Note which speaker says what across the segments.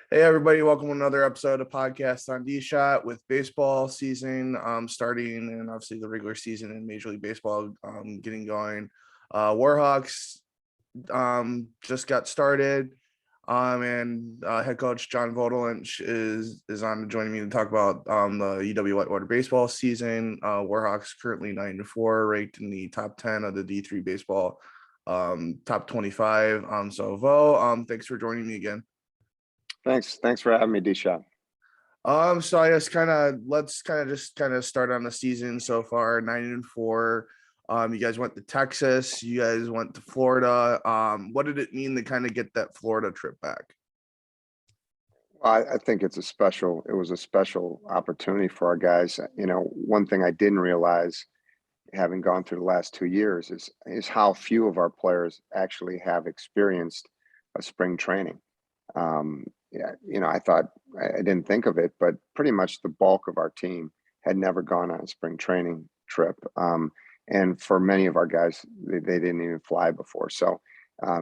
Speaker 1: Hey everybody, welcome to another episode of Podcast on D-Shot with baseball season starting, and obviously the regular season in Major League Baseball getting going. Warhawks just got started, and head coach John Vodenlich is on to join me to talk about the UW-Whitewater baseball season. Warhawks currently 9-4, ranked in the top 10 of the D3 baseball top 25. So Vo, thanks for joining me again.
Speaker 2: Thanks for having me, D-Shot.
Speaker 1: So I guess let's start on the season so far, 9-4. You guys went to Texas, you guys went to Florida. What did it mean to kind of get that Florida trip back?
Speaker 2: I think it was a special opportunity for our guys. One thing I didn't realize, having gone through the last 2 years, is how few of our players actually have experienced a spring training. I didn't think of it, but pretty much the bulk of our team had never gone on a spring training trip. And for many of our guys, they didn't even fly before. So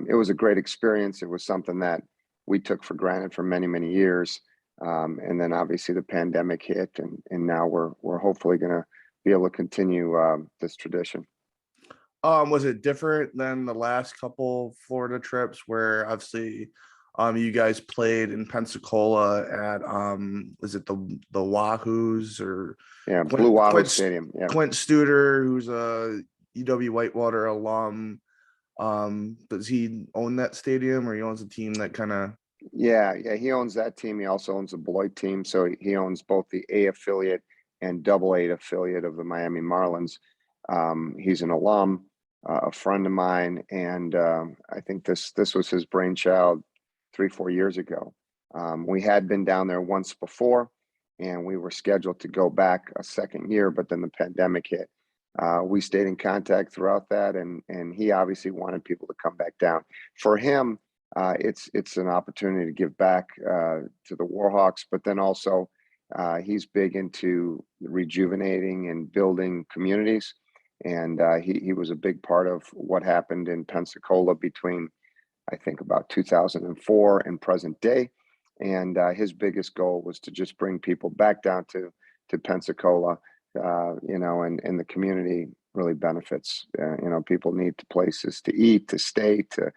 Speaker 2: it was a great experience. It was something that we took for granted for many, many years. And then obviously the pandemic hit, and now we're hopefully going to be able to continue this tradition.
Speaker 1: Was it different than the last couple Florida trips where obviously you guys played in Pensacola at is it the Wahoos or
Speaker 2: Blue Wahoo Stadium? Yeah.
Speaker 1: Clint Stouter, who's a UW-Whitewater alum. Does he own that stadium, or he owns a team that kind of?
Speaker 2: Yeah, he owns that team. He also owns the Beloit team, so he owns both the A affiliate and AA affiliate of the Miami Marlins. He's an alum, a friend of mine, and I think this was his brainchild 3-4 years ago. We had been down there once before, and we were scheduled to go back a second year, but then the pandemic hit. We stayed in contact throughout that, and he obviously wanted people to come back down. For him, it's an opportunity to give back to the Warhawks, but then also he's big into rejuvenating and building communities. And he was a big part of what happened in Pensacola between, I think, about 2004 and present day. And his biggest goal was to just bring people back down to Pensacola, and the community really benefits. People need places to eat, to stay, to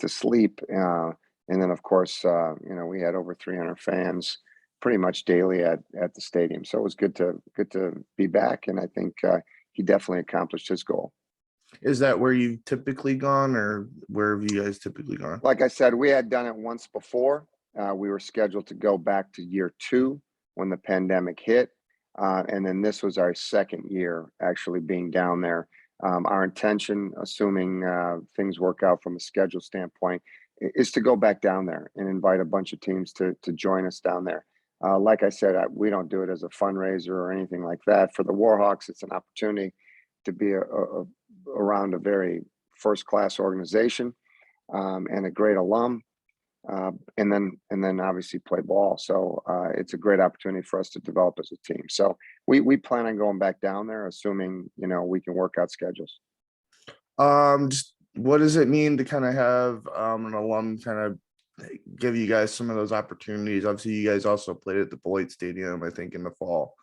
Speaker 2: sleep. And then, of course, we had over 300 fans pretty much daily at the stadium. So it was good to be back. And I think he definitely accomplished his goal.
Speaker 1: Is that where you've typically gone, or where have you guys typically gone?
Speaker 2: Like I said, we had done it once before. We were scheduled to go back to year 2 when the pandemic hit. And then this was our second year actually being down there. Our intention, assuming things work out from a schedule standpoint, is to go back down there and invite a bunch of teams to join us down there. Like I said, we don't do it as a fundraiser or anything like that. For the Warhawks, it's an opportunity to be around a very first-class organization and a great alum, and then obviously play ball. So it's a great opportunity for us to develop as a team. So we plan on going back down there, assuming we can work out schedules.
Speaker 1: Just what does it mean to kind of have an alum kind of give you guys some of those opportunities? Obviously, you guys also played at the Beloit Stadium, I think, in the fall.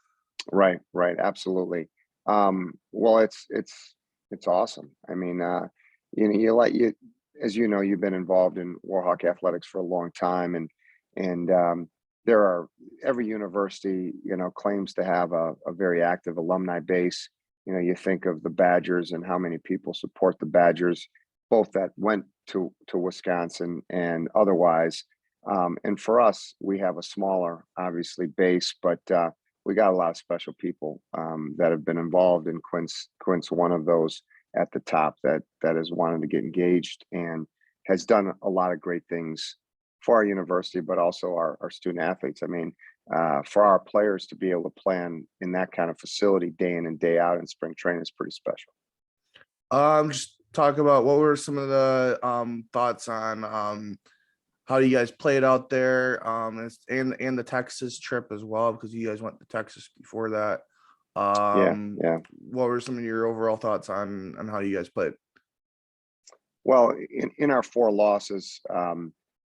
Speaker 2: Right, absolutely. Well, it's awesome. I mean, as you know, you've been involved in Warhawk athletics for a long time, and every university claims to have a very active alumni base. You think of the Badgers and how many people support the Badgers, both that went to Wisconsin and otherwise. And for us, we have a smaller, obviously, base, but we got a lot of special people that have been involved, and Quint's one of those at the top that has wanted to get engaged and has done a lot of great things for our university, but also our student athletes. I mean, for our players to be able to plan in that kind of facility day in and day out in spring training is pretty special.
Speaker 1: Just talk about what were some of the thoughts on how you guys played out there, and the Texas trip as well, because you guys went to Texas before that.
Speaker 2: Yeah.
Speaker 1: What were some of your overall thoughts on how you guys played?
Speaker 2: Well, in our 4 losses,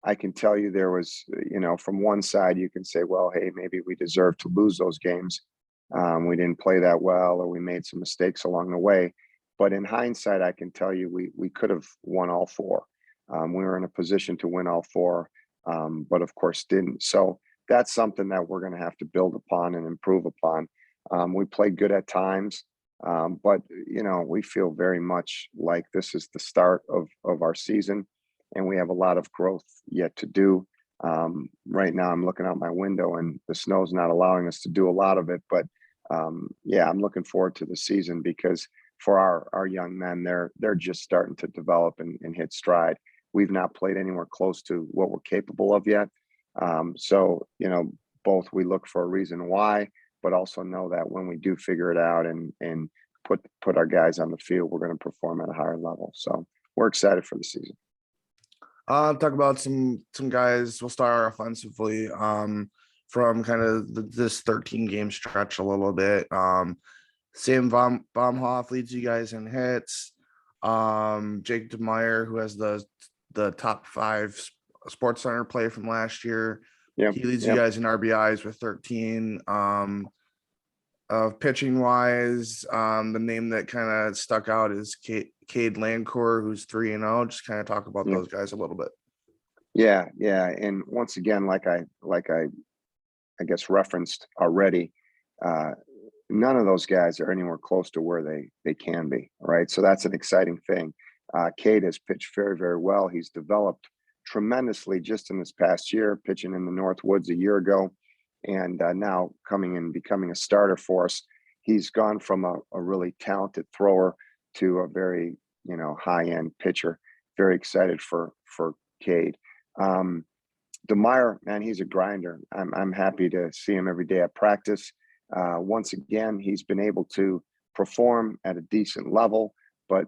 Speaker 2: I can tell you there was, from one side, you can say, well, hey, maybe we deserve to lose those games. We didn't play that well, or we made some mistakes along the way. But in hindsight, I can tell you we could have won all four. We were in a position to win all four, but of course didn't. So that's something that we're going to have to build upon and improve upon. We played good at times, but we feel very much like this is the start of our season, and we have a lot of growth yet to do. Right now, I'm looking out my window, and the snow's not allowing us to do a lot of it. But yeah, I'm looking forward to the season because for our young men, they're just starting to develop and hit stride. We've not played anywhere close to what we're capable of yet. So both we look for a reason why, but also know that when we do figure it out and put our guys on the field, we're going to perform at a higher level. So we're excited for the season.
Speaker 1: Talk about some guys. We'll start offensively. From kind of this 13 game stretch a little bit. Sam Baumhoff leads you guys in hits. Jake Meyer, who has the top 5 Sports Center play from last year.
Speaker 2: Yep,
Speaker 1: he leads you guys in RBIs with 13. Pitching wise, the name that kind of stuck out is Cade Lancourt, who's 3-0. Just kind of talk about those guys a little bit.
Speaker 2: Yeah. And once again, like I guess referenced already, none of those guys are anywhere close to where they can be. Right. So that's an exciting thing. Cade has pitched very, very well. He's developed tremendously just in this past year, pitching in the Northwoods a year ago, and now coming and becoming a starter for us. He's gone from a really talented thrower to a very, high-end pitcher. Very excited for Cade. DeMeyer, man, he's a grinder. I'm happy to see him every day at practice. Once again, he's been able to perform at a decent level, but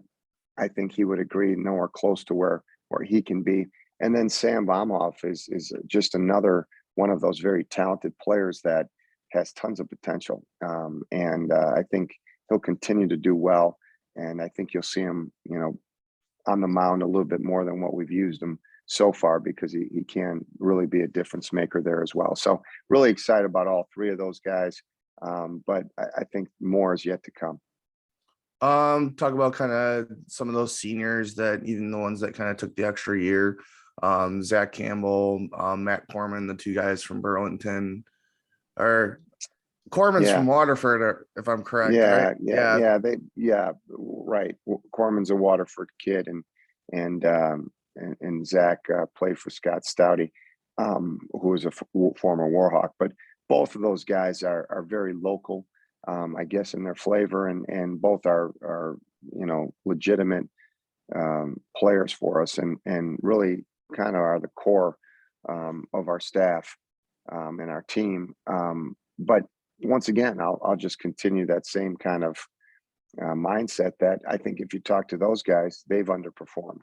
Speaker 2: I think he would agree nowhere close to where he can be. And then Sam Baumhoff is just another one of those very talented players that has tons of potential. And I think he'll continue to do well. And I think you'll see him, on the mound a little bit more than what we've used him so far, because he can really be a difference maker there as well. So really excited about all three of those guys. But I think more is yet to come.
Speaker 1: Talk about kind of some of those seniors, that even the ones that kind of took the extra year. Zach Campbell, Matt Corman, the two guys from Burlington, or Corman's from Waterford, if I'm correct.
Speaker 2: Yeah,
Speaker 1: right?
Speaker 2: Right. Corman's a Waterford kid, and Zach played for Scott Stouty, who was a former Warhawk. But both of those guys are very local, I guess, in their flavor, and both are legitimate players for us, and really kind of are the core of our staff and our team. But once again, I'll just continue that same kind of mindset that I think if you talk to those guys, they've underperformed.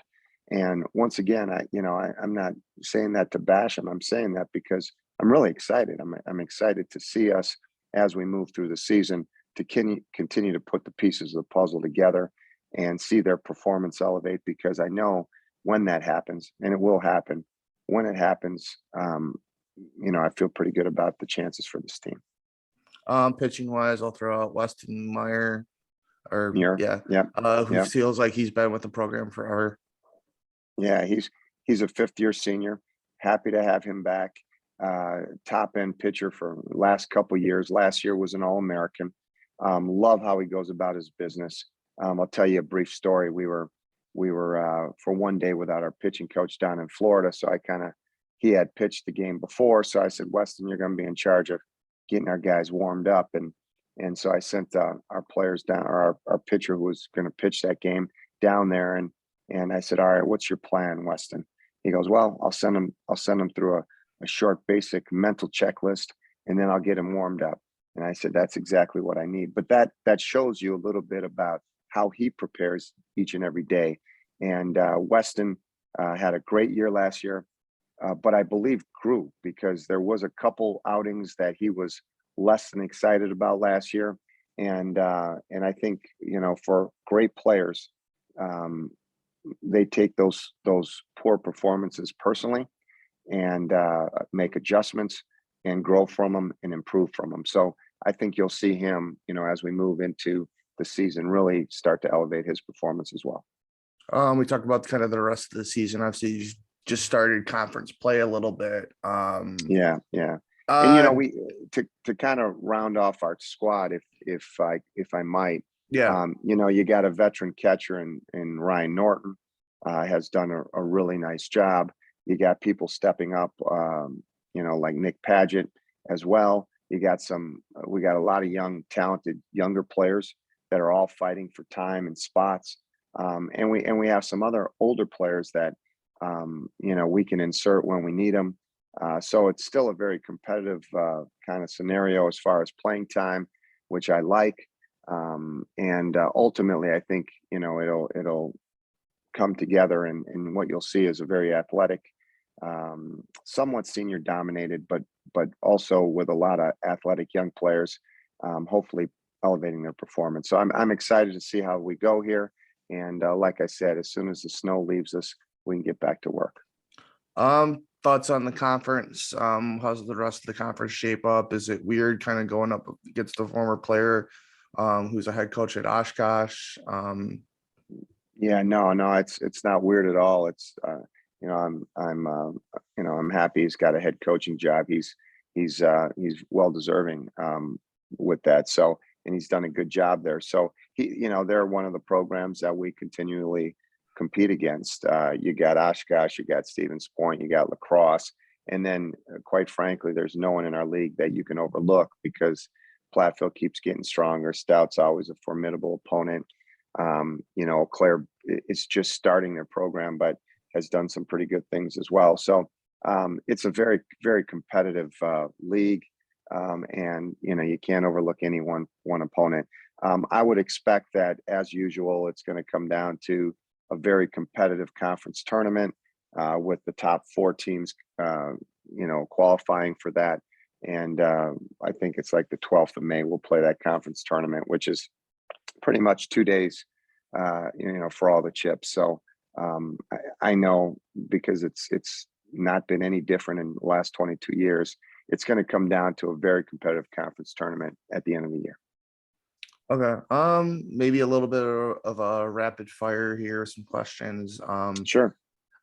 Speaker 2: And once again, I'm not saying that to bash them. I'm saying that because I'm really excited. I'm excited to see us as we move through the season to continue to put the pieces of the puzzle together and see their performance elevate, because I know when that happens, and it will happen, when it happens, I feel pretty good about the chances for this team.
Speaker 1: Pitching wise, I'll throw out Weston Meyer, who feels like he's been with the program forever.
Speaker 2: Yeah, he's a 5th-year senior. Happy to have him back. Top end pitcher for last couple of years. Last year was an All-American. Love how he goes about his business. I'll tell you a brief story. We were for one day without our pitching coach down in Florida. So he had pitched the game before. So I said, Weston, you're going to be in charge of getting our guys warmed up. And so I sent our players down, or our pitcher who was going to pitch that game down there. And I said, all right, what's your plan, Weston? He goes, well, I'll send him through a short, basic mental checklist, and then I'll get him warmed up. And I said, that's exactly what I need. But that shows you a little bit about how he prepares each and every day. And Weston had a great year last year, but I believe grew, because there was a couple outings that he was less than excited about last year. And I think, for great players, they take those poor performances personally. and make adjustments and grow from them and improve from them. So I think you'll see him, as we move into the season, really start to elevate his performance as well.
Speaker 1: We talked about kind of the rest of the season. Obviously, you just started conference play a little bit.
Speaker 2: Yeah. And we to kind of round off our squad, if I might,
Speaker 1: yeah.
Speaker 2: You got a veteran catcher in Ryan Norton, has done a really nice job. You got people stepping up, like Nick Paget as well. We got a lot of talented younger players that are all fighting for time and spots. And we have some other older players that, we can insert when we need them. So it's still a very competitive kind of scenario as far as playing time, which I like. And ultimately, I think, it'll come together, and what you'll see is a very athletic, somewhat senior dominated, but also with a lot of athletic young players, hopefully elevating their performance. So I'm excited to see how we go here. And like I said, as soon as the snow leaves us, we can get back to work.
Speaker 1: Thoughts on the conference? How's the rest of the conference shape up? Is it weird kind of going up against the former player who's a head coach at Oshkosh?
Speaker 2: Yeah, no, it's not weird at all. It's I'm happy he's got a head coaching job. He's well deserving with that. So, and he's done a good job there. So they're one of the programs that we continually compete against. You got Oshkosh, you got Stevens Point, you got La Crosse, and then quite frankly, there's no one in our league that you can overlook because Platteville keeps getting stronger. Stout's always a formidable opponent. Claire is just starting their program, but has done some pretty good things as well. So it's a very, very competitive league. And you can't overlook any one opponent. I would expect that, as usual, it's going to come down to a very competitive conference tournament with the top 4 teams, qualifying for that. And I think it's like the 12th of May, we'll play that conference tournament, which is pretty much 2 days, for all the chips. So I know, because it's not been any different in the last 22 years. It's going to come down to a very competitive conference tournament at the end of the year.
Speaker 1: Okay. Maybe a little bit of a rapid fire here, some questions.
Speaker 2: Sure.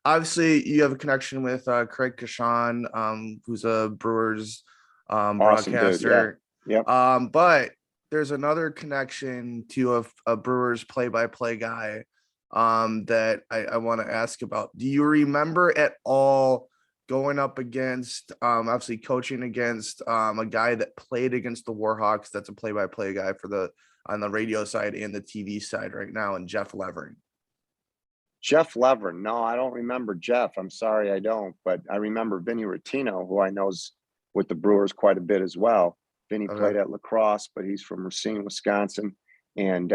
Speaker 1: Obviously you have a connection with Craig Kashan, who's a Brewers
Speaker 2: Awesome
Speaker 1: broadcaster.
Speaker 2: Dude. Yeah.
Speaker 1: But there's another connection to a Brewers play-by-play guy that I want to ask about. Do you remember at all going up against, obviously coaching against a guy that played against the Warhawks? That's a play-by-play guy on the radio side and the TV side right now, and Jeff Levering.
Speaker 2: Jeff Levering. No, I don't remember Jeff. I'm sorry, I don't. But I remember Vinny Rottino, who I know's with the Brewers quite a bit as well. Vinny played at La Crosse, but he's from Racine, Wisconsin, and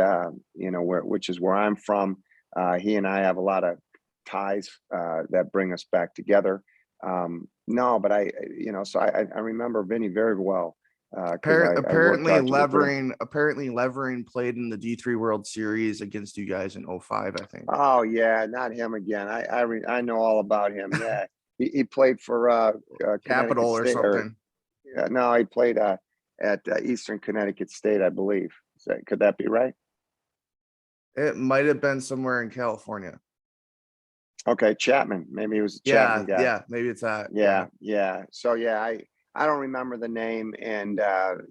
Speaker 2: which is where I'm from. He and I have a lot of ties that bring us back together. No, but I remember Vinny very well.
Speaker 1: Apparently Levering played in the D3 World Series against you guys in 2005, I think.
Speaker 2: Oh yeah, not him again. I know all about him. Yeah, he played for
Speaker 1: Capital or something.
Speaker 2: No, he played at Eastern Connecticut State, I believe. Could that be right?
Speaker 1: It might have been somewhere in California.
Speaker 2: Okay, Chapman. Maybe he was a Chapman guy.
Speaker 1: Yeah, maybe it's that.
Speaker 2: Yeah. So I don't remember the name, and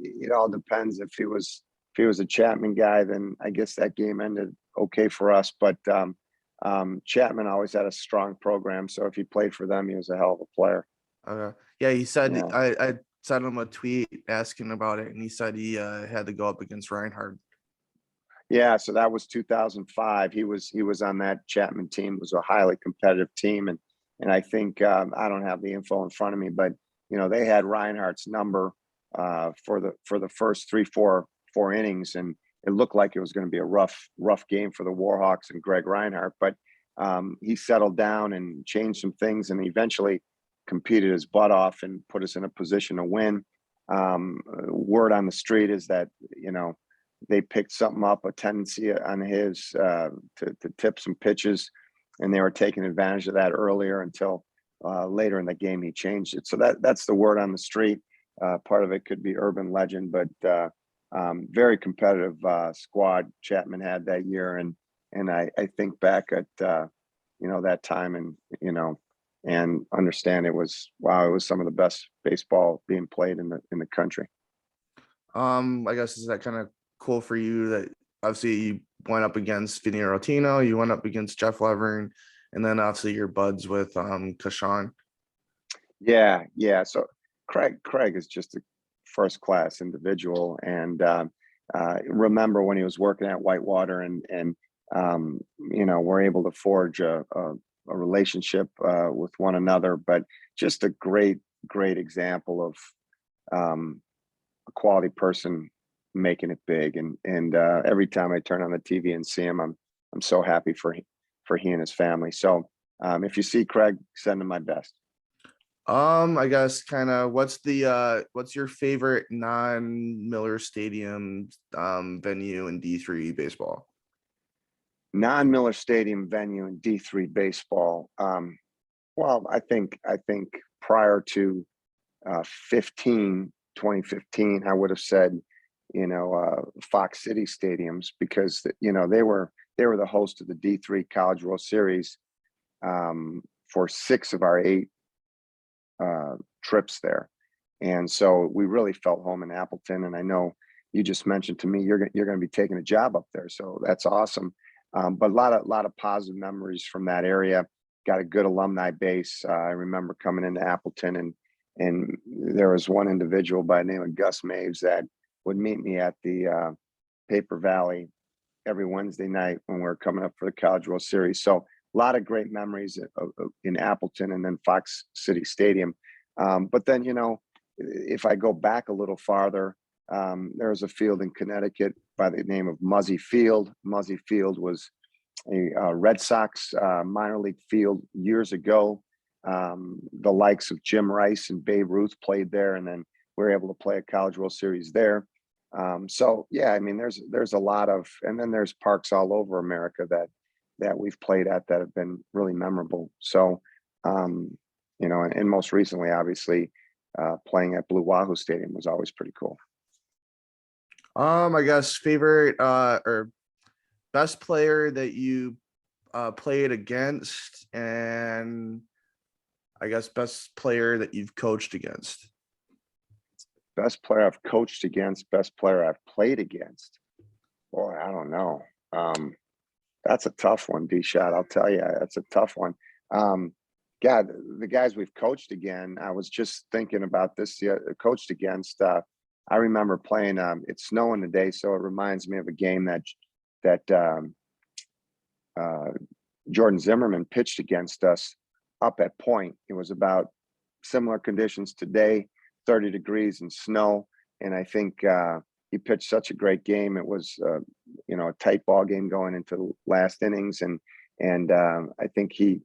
Speaker 2: it all depends. If he was a Chapman guy, then I guess that game ended okay for us. But Chapman always had a strong program, so if he played for them, he was a hell of a player.
Speaker 1: Okay. Yeah, he said I sent him a tweet asking about it, and he said he had to go up against Reinhardt.
Speaker 2: Yeah, so that was 2005. He was on that Chapman team. It was a highly competitive team, and I think I don't have the info in front of me, but they had Reinhardt's number for the first 4 innings, and it looked like it was going to be a rough game for the Warhawks and Greg Reinhardt. But he settled down and changed some things, and eventually competed his butt off and put us in a position to win. Word on the street is that they picked something up, a tendency on his to tip some pitches, and they were taking advantage of that earlier until later in the game, he changed it. So that's the word on the street. Part of it could be urban legend, but very competitive squad Chapman had that year. And I think back at, that time and understand it was some of the best baseball being played in the country.
Speaker 1: I guess is that kind of cool for you that obviously you went up against Vinny Rotino, you went up against Jeff Levering, and then obviously your buds with Kashan.
Speaker 2: Yeah. So Craig is just a first class individual, and remember when he was working at Whitewater, and we're able to forge a relationship with one another, but just a great example of a quality person making it big. And every time I turn on the TV and see him, I'm so happy for he and his family. So if you see Craig, send him my best.
Speaker 1: I guess kind of what's your favorite non-Miller Stadium venue in D3 baseball?
Speaker 2: Non-Miller Stadium venue in D3 baseball. Well, I think prior to 2015, I would have said, Fox City stadiums, because they were the host of the D3 College World Series for 6 of our 8 trips there, and so we really felt home in Appleton. And I know you just mentioned to me you're going to be taking a job up there, so that's awesome. But a lot of positive memories from that area. Got a good alumni base. I remember coming into Appleton, and there was one individual by the name of Gus Maves that would meet me at the Paper Valley every Wednesday night when we were coming up for the College World Series. So a lot of great memories in Appleton and then Fox City Stadium. But then, if I go back a little farther, there was a field in Connecticut by the name of Muzzy Field. Muzzy Field was a Red Sox minor league field years ago. The likes of Jim Rice and Babe Ruth played there, and then we were able to play a College World Series there. So yeah, I mean, there's a lot of, and then there's parks all over America that we've played at that have been really memorable. So, and most recently, obviously, playing at Blue Wahoo Stadium was always pretty cool.
Speaker 1: I guess favorite or best player that you played against, and I guess best player that you've coached against.
Speaker 2: Best player I've coached against, best player I've played against. Boy, I don't know. That's a tough one, D-Shot. I'll tell you, that's a tough one. God, the guys we've coached again, I was just thinking about this. Coached against, I remember playing, it's snowing today, so it reminds me of a game that Jordan Zimmerman pitched against us up at Point. It was about similar conditions today, 30 degrees and snow. And I think he pitched such a great game. It was, a tight ball game going into the last innings. And I think he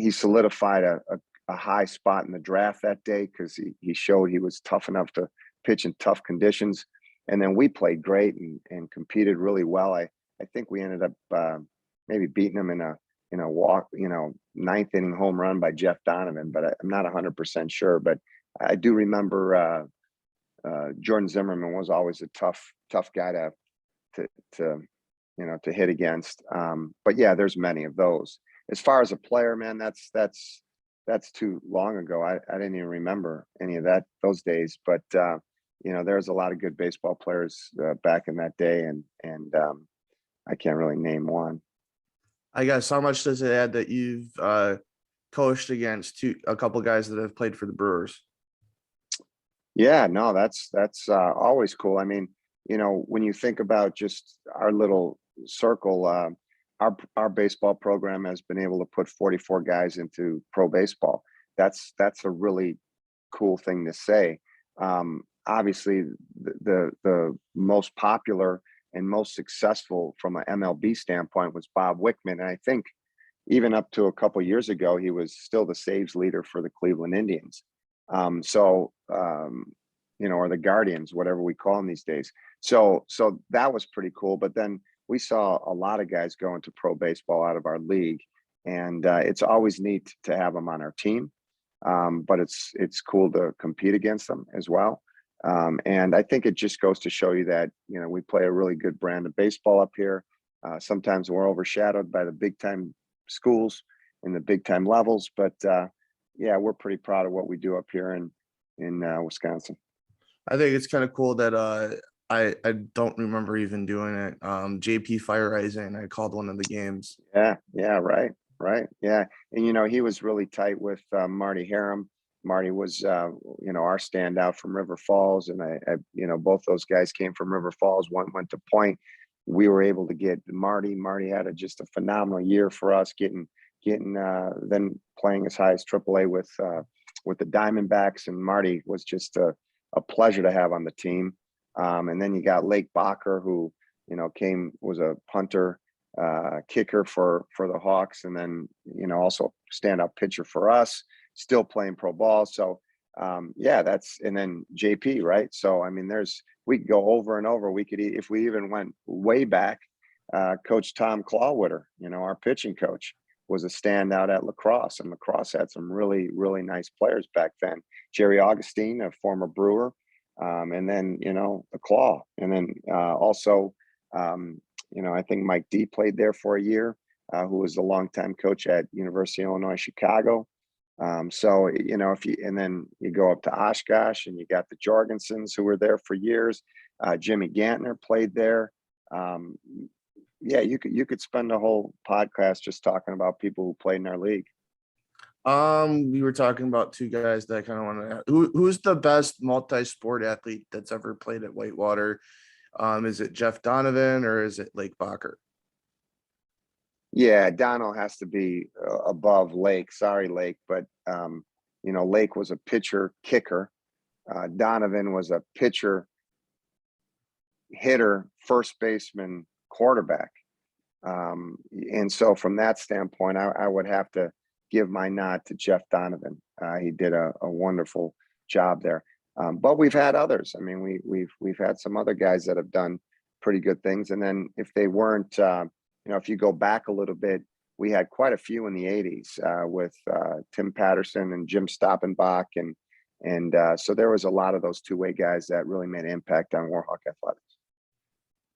Speaker 2: solidified a high spot in the draft that day, because he showed he was tough enough to pitch in tough conditions. And then we played great and competed really well. I think we ended up maybe beating him in a walk, 9th inning home run by Jeff Donovan, but I'm not 100% sure. But I do remember Jordan Zimmerman was always a tough guy to hit against. But yeah, there's many of those. As far as a player, man, that's too long ago. I didn't even remember any of those days. But there's a lot of good baseball players back in that day, and I can't really name one.
Speaker 1: I guess how much does it add that you've coached against a couple guys that have played for the Brewers?
Speaker 2: Yeah, no, that's always cool. I mean, when you think about just our little circle, our baseball program has been able to put 44 guys into pro baseball. That's a really cool thing to say. Obviously, the most popular and most successful from an MLB standpoint was Bob Wickman. And I think even up to a couple of years ago, he was still the saves leader for the Cleveland Indians. Or the Guardians, whatever we call them these days. So that was pretty cool. But then we saw a lot of guys go into pro baseball out of our league. and it's always neat to have them on our team. But it's cool to compete against them as well. And I think it just goes to show you that, we play a really good brand of baseball up here. Sometimes we're overshadowed by the big time schools and the big time levels, but yeah, we're pretty proud of what we do up here in Wisconsin.
Speaker 1: I think it's kind of cool that I don't remember even doing it. JP Fire Rising, I called one of the games.
Speaker 2: Yeah, right. Yeah. And he was really tight with Marty Harum. Marty was our standout from River Falls, and I both those guys came from River Falls. One went to Point. We were able to get Marty. Marty had just a phenomenal year for us, getting then playing as high as AAA with the Diamondbacks, and Marty was just a pleasure to have on the team. And then you got Lake Bacher, who was a punter, kicker for the Hawks, and then also standout pitcher for us, still playing pro ball. So yeah, and then JP, right? So I mean, we could go over and over. We could, if we even went way back, Coach Tom Clawwitter, our pitching coach, was a standout at lacrosse, and lacrosse had some really, really nice players back then. Jerry Augustine, a former Brewer, and then the Claw, and then also I think Mike D played there for a year, who was a longtime coach at University of Illinois Chicago. So and then you go up to Oshkosh, and you got the Jorgensens, who were there for years. Jimmy Gantner played there. Yeah, you could spend a whole podcast just talking about people who played in our league.
Speaker 1: We were talking about two guys that I kind of want to. Who's the best multi-sport athlete that's ever played at Whitewater? Is it Jeff Donovan or is it Lake Bacher?
Speaker 2: Yeah, Dono has to be above Lake. Sorry, Lake, but Lake was a pitcher kicker. Donovan was a pitcher, hitter, first baseman, quarterback. And so from that standpoint, I would have to give my nod to Jeff Donovan. He did a wonderful job there. But we've had others. I mean, we've had some other guys that have done pretty good things. And then if they weren't, if you go back a little bit, we had quite a few in the 80s with Tim Patterson and Jim Stoppenbach. And so there was a lot of those two-way guys that really made an impact on Warhawk athletics.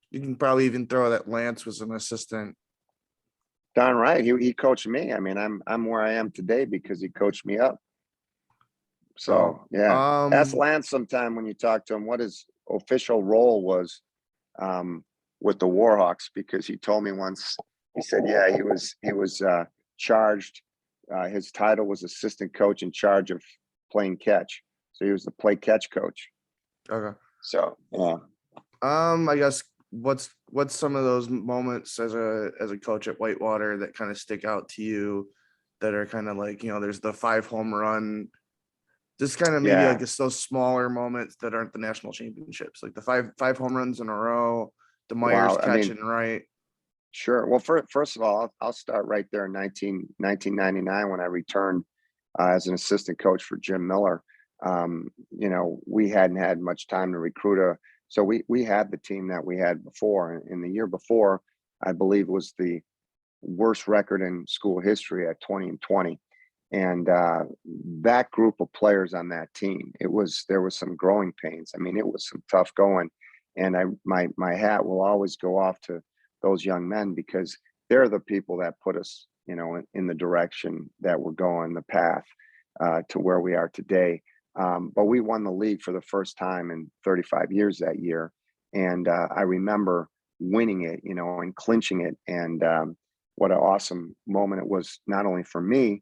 Speaker 1: You can probably even throw that Lance was an assistant.
Speaker 2: Darn right. He coached me. I mean, I'm where I am today because he coached me up. So yeah, ask Lance sometime when you talk to him what his official role was with the Warhawks, because he told me once, he said, yeah, he was charged. His title was assistant coach in charge of playing catch. So he was the play catch coach.
Speaker 1: Okay.
Speaker 2: So yeah.
Speaker 1: I guess what's some of those moments as a coach at Whitewater that kind of stick out to you that are kind of like, there's the 5 home run, just kind of maybe like it's those smaller moments that aren't the national championships, like the five home runs in a row, the Myers catching, right?
Speaker 2: Sure. Well, first of all, I'll start right there in 1999 when I returned as an assistant coach for Jim Miller. We hadn't had much time to recruit so we had the team that we had before. And the year before, I believe, was the worst record in school history at 20-20. And that group of players on that team, there was some growing pains. I mean, it was some tough going. And my hat will always go off to those young men, because they're the people that put us, in the direction that we're going, the path to where we are today. But we won the league for the first time in 35 years that year. And I remember winning it, and clinching it. And what an awesome moment it was, not only for me,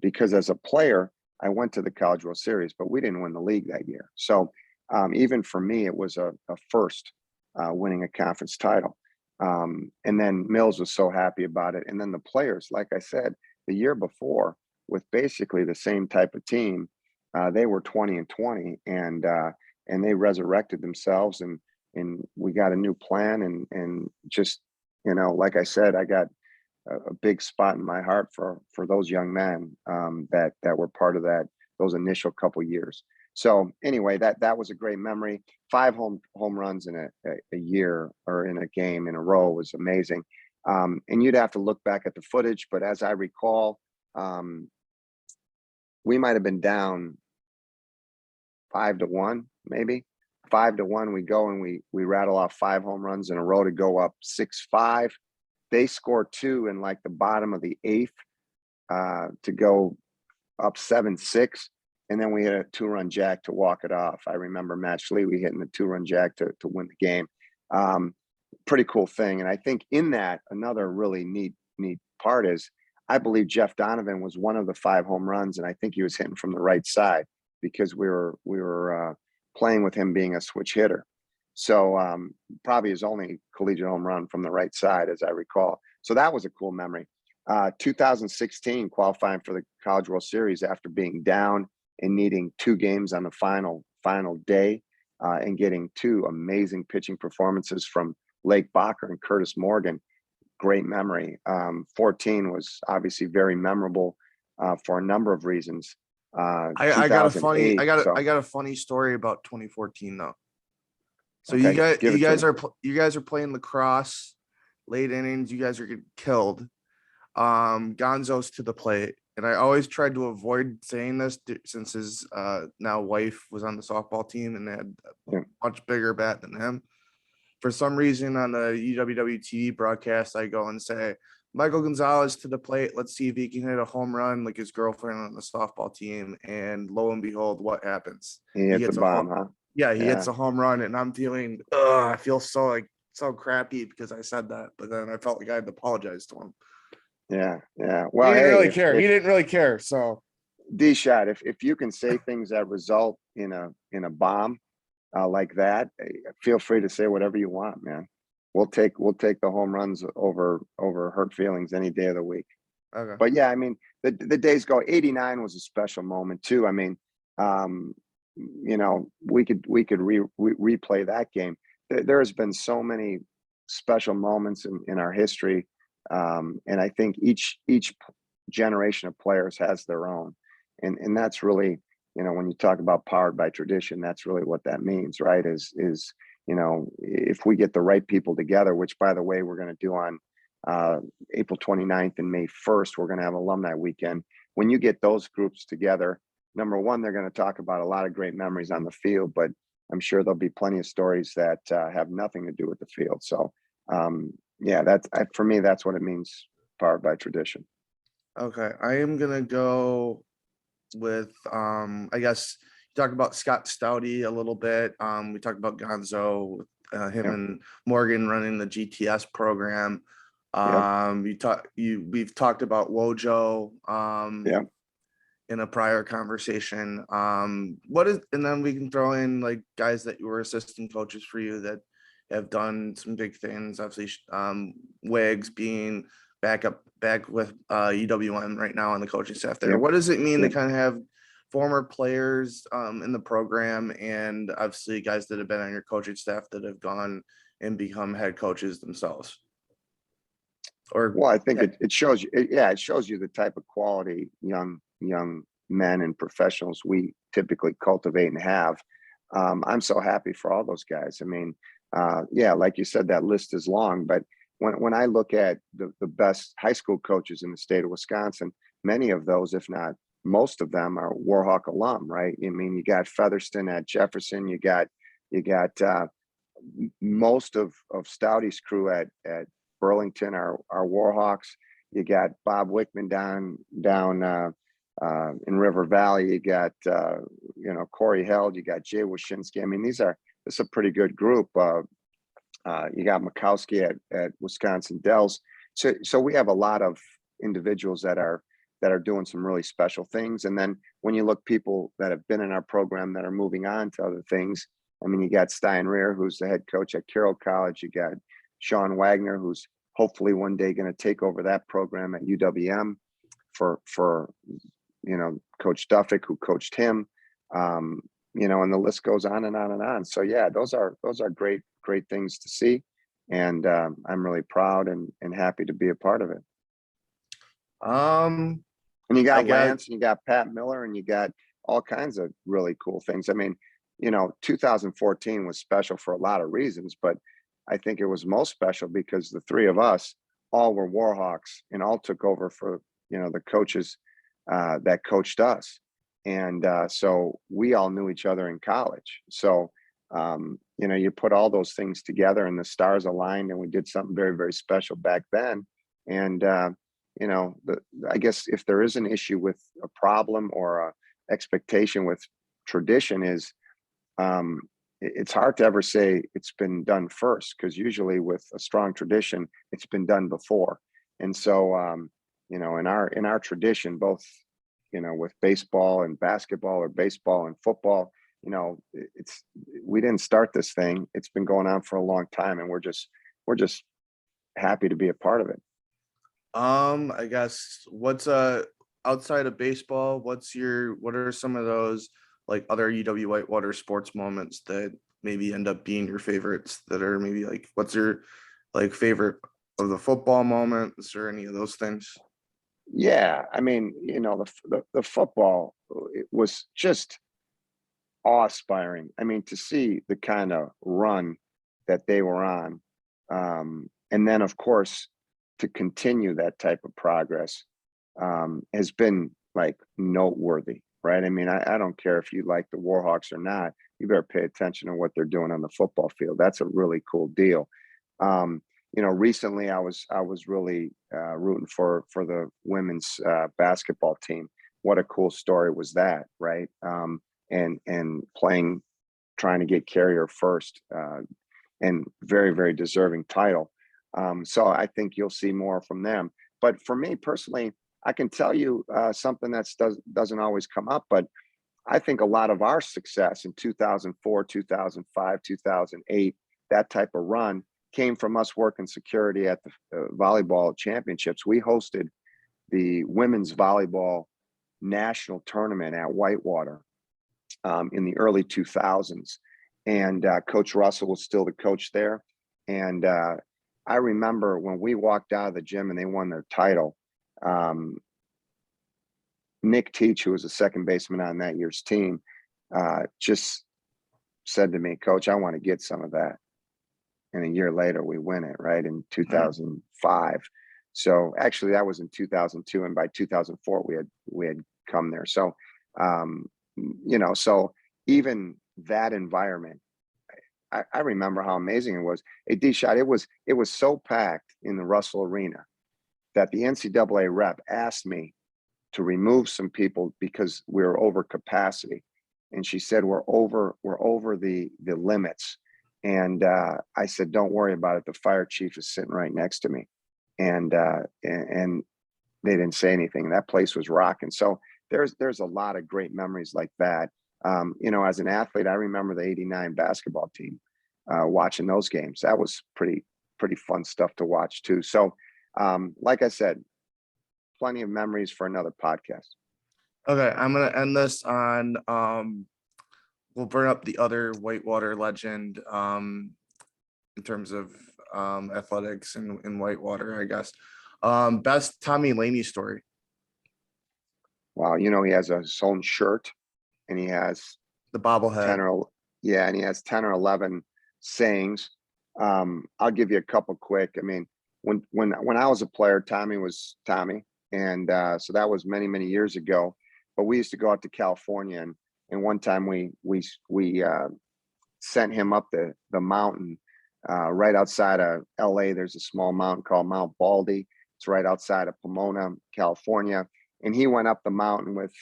Speaker 2: because as a player, I went to the College World Series, but we didn't win the league that year. So even for me, it was a first, winning a conference title. And then Mills was so happy about it. And then the players, like I said, the year before, with basically the same type of team, they were 20-20, and they resurrected themselves, and we got a new plan, and just, like I said, I got a big spot in my heart for those young men that were part of those initial couple years. So anyway, that was a great memory. 5 home runs in a year, or in a game in a row, was amazing. And you'd have to look back at the footage, but as I recall, we might have been down 5-1, maybe 5-1. We go and we rattle off 5 home runs in a row to go up 6-5. They score 2 in like the bottom of the 8th to go up 7-6. And then we hit a 2-run jack to walk it off. I remember Matt Schlewy hitting the 2-run jack to win the game. Pretty cool thing. And I think in that, another really neat part is I believe Jeff Donovan was one of the 5 home runs, and I think he was hitting from the right side because we were playing with him being a switch hitter. So probably his only collegiate home run from the right side, as I recall. So that was a cool memory. 2016 qualifying for the College World Series after being down and needing 2 games on the final day and getting 2 amazing pitching performances from Lake Bacher and Curtis Morgan. Great memory. 14 was obviously very memorable for a number of reasons.
Speaker 1: I got a funny story about 2014 though. So
Speaker 2: okay,
Speaker 1: you guys are playing lacrosse, late innings. You guys are getting killed. Gonzo's to the plate, and I always tried to avoid saying this since his now wife was on the softball team and had a much bigger bat than him. For some reason on the UW-TV broadcast, I go and say, Michael Gonzalez to the plate. Let's see if he can hit a home run like his girlfriend on the softball team. And lo and behold, what happens?
Speaker 2: He hits the bomb, huh?
Speaker 1: Yeah, he hits a home run, and I'm feeling, I feel so crappy because I said that. But then I felt like I had to apologize to him.
Speaker 2: Yeah. Well,
Speaker 1: he didn't really care. He didn't really care. So,
Speaker 2: D-Shot, if you can say things that result in a bomb like that, feel free to say whatever you want, man. We'll take the home runs over hurt feelings any day of the week.
Speaker 1: Okay.
Speaker 2: But yeah, I mean, the days go. 89 was a special moment too. I mean, we could replay that game. There has been so many special moments in our history, and I think each generation of players has their own, and that's really, when you talk about powered by tradition, that's really what that means, right? Is if we get the right people together, which by the way, we're going to do on April 29th and May 1st, we're going to have alumni weekend. When you get those groups together, number one, they're going to talk about a lot of great memories on the field, but I'm sure there'll be plenty of stories that have nothing to do with the field. So for me, that's what it means, powered by tradition.
Speaker 1: Okay. I am going to go with, I guess you talked about Scott Stouty a little bit. We talked about Gonzo, and Morgan running the GTS program. We've talked about Wojo in a prior conversation. And then we can throw in like guys that were assistant coaches for you that have done some big things. Obviously, Wiggs being back with UWM right now on the coaching staff there. What does it mean to kind of have former players in the program, and obviously guys that have been on your coaching staff that have gone and become head coaches themselves?
Speaker 2: I think it shows you. It shows you the type of quality young men and professionals we typically cultivate and have. I'm so happy for all those guys. I mean, like you said, that list is long, but when I look at the best high school coaches in the state of Wisconsin, many of those, if not most of them, are Warhawk alum, right? I mean, you got Featherston at Jefferson, you got most of Stouty's crew at Burlington are Warhawks. You got Bob Wickman down in River Valley. You got Corey Held. You got Jay Wyszynski. I mean, this is a pretty good group. You got Mikowski at Wisconsin Dells. So we have a lot of individuals that are doing some really special things. And then when you look people that have been in our program that are moving on to other things, I mean, you got Stein Rear, who's the head coach at Carroll College. You got Sean Wagner, who's hopefully one day going to take over that program at UWM for Coach Duffick, who coached him. And the list goes on and on and on. So yeah, those are great things to see, and I'm really proud and happy to be a part of it. And you got Lance, and you got Pat Miller, and you got all kinds of really cool things. I mean, 2014 was special for a lot of reasons, but I think it was most special because the three of us all were Warhawks and all took over for, the coaches that coached us. And so we all knew each other in college. So, you put all those things together and the stars aligned and we did something very, very special back then. And, I guess if there is an issue with a problem or a expectation with tradition is, it's hard to ever say it's been done first, because usually with a strong tradition, it's been done before. And so, in our tradition, both, with baseball and basketball or baseball and football, we didn't start this thing. It's been going on for a long time, and we're just happy to be a part of it.
Speaker 1: I guess what's outside of baseball, what are some of those like other UW-Whitewater sports moments that maybe end up being your favorites, that are maybe like, what's your like favorite of the football moments or any of those things?
Speaker 2: Yeah, I mean, the football, it was just awe-inspiring. I mean, to see the kind of run that they were on, and then of course to continue that type of progress, has been like noteworthy, right? I mean, I don't care if you like the Warhawks or not, you better pay attention to what they're doing on the football field. That's a really cool deal. Recently I was really rooting for the women's basketball team. What a cool story was that, right? And trying to get carrier first, and very, very deserving title. So I think you'll see more from them. But for me personally, I can tell you something that doesn't always come up, but I think a lot of our success in 2004, 2005, 2008, that type of run came from us working security at the volleyball championships. We hosted the women's volleyball national tournament at Whitewater in the early 2000s. And Coach Russell was still the coach there. And I remember when we walked out of the gym and they won their title, Nick Teach, who was the second baseman on that year's team, just said to me, "Coach, I want to get some of that." And a year later, we win it, right, in 2005. So actually, that was in 2002, and by 2004, we had come there. So, so even that environment, I remember how amazing it was. A D-Shot, it was so packed in the Russell Arena that the NCAA rep asked me to remove some people because we were over capacity, and she said we're over the limits. And I said, "Don't worry about it. The fire chief is sitting right next to me," and they didn't say anything. That place was rocking. So there's a lot of great memories like that. As an athlete, I remember the '89 basketball team, watching those games. That was pretty fun stuff to watch too. So, like I said, plenty of memories for another podcast.
Speaker 1: Okay, I'm gonna end this on we'll bring up the other Whitewater legend in terms of athletics in Whitewater, I guess. Best Tommy Laney story.
Speaker 2: Wow, he has his own shirt, and he has
Speaker 1: The bobblehead.
Speaker 2: and he has 10 or 11 sayings. I'll give you a couple quick. I mean, when I was a player, Tommy was Tommy, and so that was many, many years ago. But we used to go out to California, and one time we sent him up the mountain right outside of LA. There's a small mountain called Mount Baldy. It's right outside of Pomona, California. And he went up the mountain with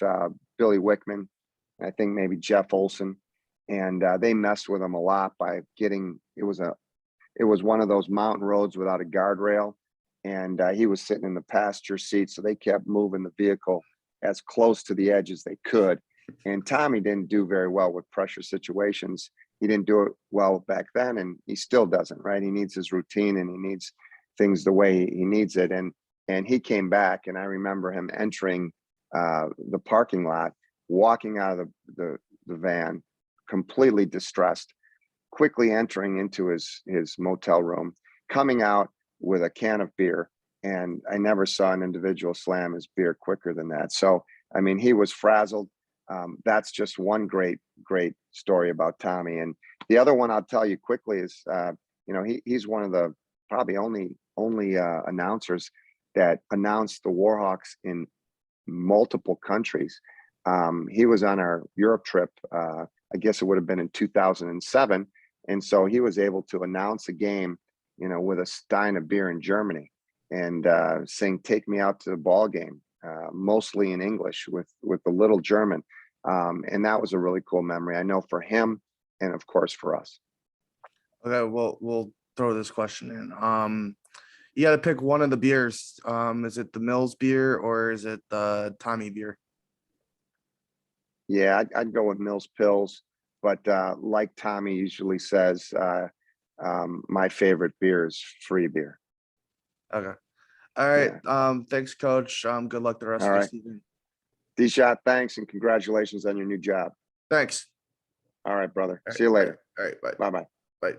Speaker 2: Billy Wickman, I think maybe Jeff Olson, and they messed with him a lot by it was one of those mountain roads without a guardrail, and he was sitting in the passenger seat, so they kept moving the vehicle as close to the edge as they could. And Tommy didn't do very well with pressure situations. He didn't do it well back then, and he still doesn't, right? He needs his routine, and he needs things the way he needs it. And he came back, and I remember him entering the parking lot, walking out of the van, completely distressed, quickly entering into his motel room, coming out with a can of beer. And I never saw an individual slam his beer quicker than that. So, I mean, he was frazzled. That's just one great story about Tommy. And the other one I'll tell you quickly is, he's one of the probably only only announcers that announced the Warhawks in multiple countries. He was on our Europe trip. I guess it would have been in 2007. And so he was able to announce a game, with a stein of beer in Germany and sing "Take Me Out to the Ball Game," mostly in English with a little German. And that was a really cool memory, I know, for him and of course for us.
Speaker 1: Okay, well, we'll throw this question in. You got to pick one of the beers. Is it the Mills beer or is it the Tommy beer?
Speaker 2: Yeah, I'd go with Mills Pills, but like Tommy usually says, my favorite beer is free beer.
Speaker 1: Okay. All right.
Speaker 2: Yeah.
Speaker 1: Thanks, Coach. Good luck the rest
Speaker 2: All
Speaker 1: of the
Speaker 2: right.
Speaker 1: season.
Speaker 2: D-Shot, thanks and congratulations on your new job.
Speaker 1: Thanks.
Speaker 2: All right, brother.
Speaker 1: All right,
Speaker 2: See you later.
Speaker 1: All right. Bye.
Speaker 2: Bye-bye.
Speaker 1: Bye.